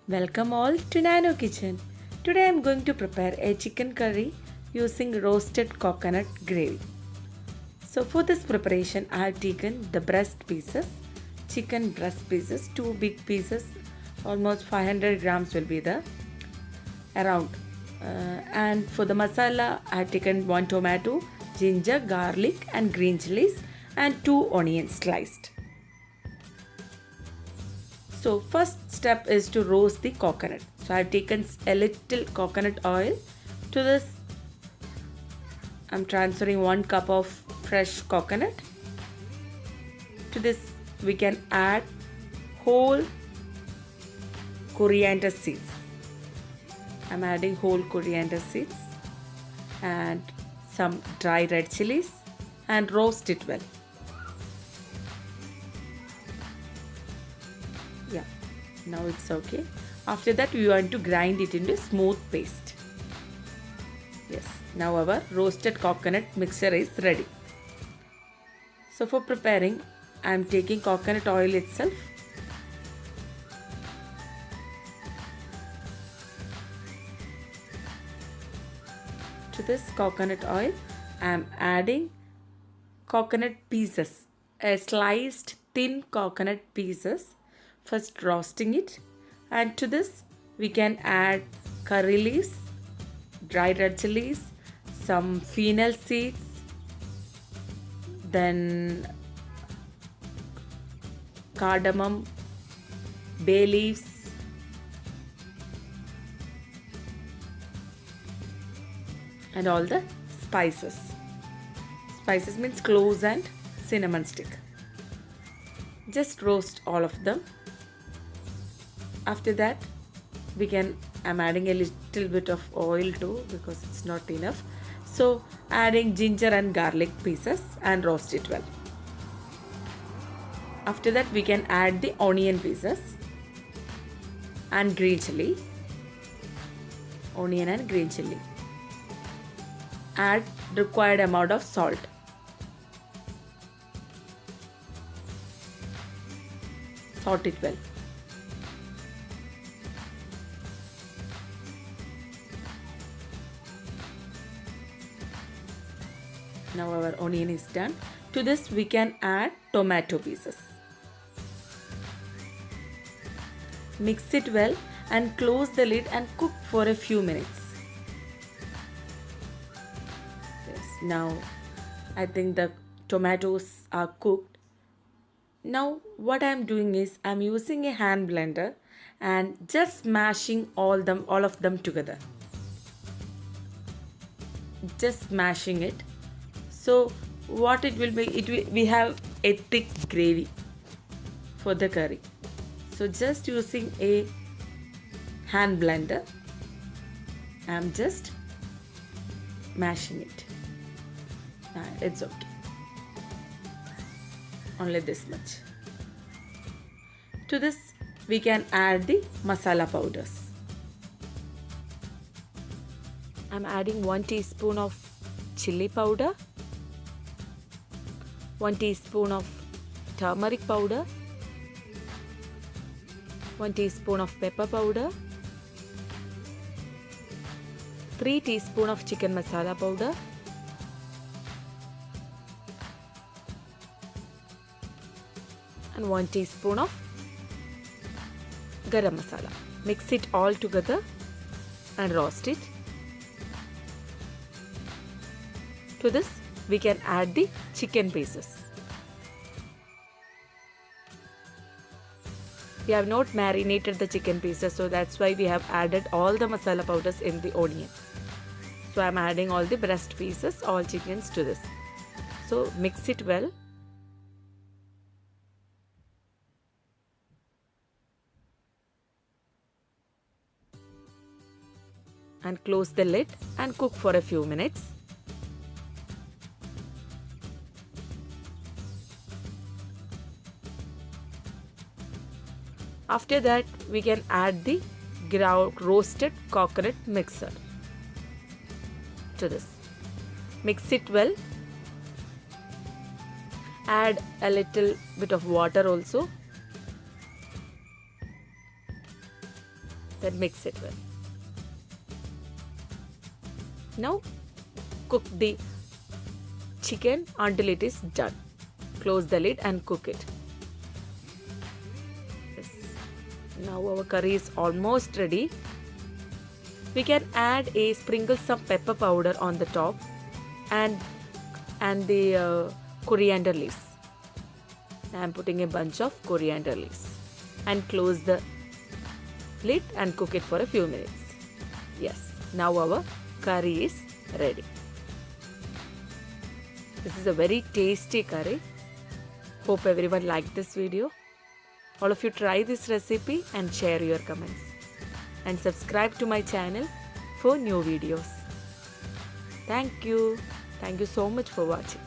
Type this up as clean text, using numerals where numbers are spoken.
Welcome all to Nano Kitchen. Today I am going to prepare a chicken curry using roasted coconut gravy. So for this preparation I have taken the breast pieces, chicken breast pieces, 2 big pieces, almost 500 grams will be the around. And for the masala I have taken 1 tomato, ginger, garlic and green chilies and 2 onions sliced. So first step is to roast the coconut. So I have taken a little coconut oil. To this I am transferring 1 cup of fresh coconut. To this we can add whole coriander seeds. I am adding whole coriander seeds and some dry red chilies and roast it well. Yeah, now it's okay. After that we want to grind it into smooth paste. Yes, now our roasted coconut mixture is ready. So for preparing I am taking coconut oil itself. To this coconut oil I am adding coconut pieces, a sliced thin coconut pieces. First roasting it, and to this we can add curry leaves, dried red chilies, some fennel seeds, then cardamom, bay leaves, and all the spices. Spices means cloves and cinnamon stick. Just roast all of them. After that I'm adding a little bit of oil too because it's not enough. So adding ginger and garlic pieces and roast it well. After that we can add the onion pieces and green chili. Onion and green chili. Add required amount of salt. Salt it well. Now our onion is done. To this we can add tomato pieces. Mix it well and close the lid and cook for a few minutes. Yes, now I think the tomatoes are cooked. Now what I am doing is I am using a hand blender and just mashing all of them together. Just mashing it. So what it will be, we have a thick gravy for the curry. So just using a hand blender, I am just mashing it. It's okay. Only this much. To this we can add the masala powders. I am adding 1 teaspoon of chili powder, 1 teaspoon of turmeric powder, 1 teaspoon of pepper powder, 3 teaspoon of chicken masala powder, and 1 teaspoon of garam masala. Mix it all together and roast it. To this we can add the chicken pieces. We have not marinated the chicken pieces, so that's why we have added all the masala powders in the onion. So I am adding all the breast pieces, all chickens to this. So mix it well. And close the lid and cook for a few minutes. After that we can add the roasted coconut mixture to this. Mix it well. Add a little bit of water also. Then mix it well. Now cook the chicken until it is done. Close the lid and cook it. Yes. Now our curry is almost ready. We can sprinkle some pepper powder on the top and the coriander leaves. I am putting a bunch of coriander leaves and close the lid and cook it for a few minutes. Yes, now our curry is ready. This is a very tasty curry. Hope everyone liked this video. All of you try this recipe and share your comments. And subscribe to my channel for new videos. Thank you. Thank you so much for watching.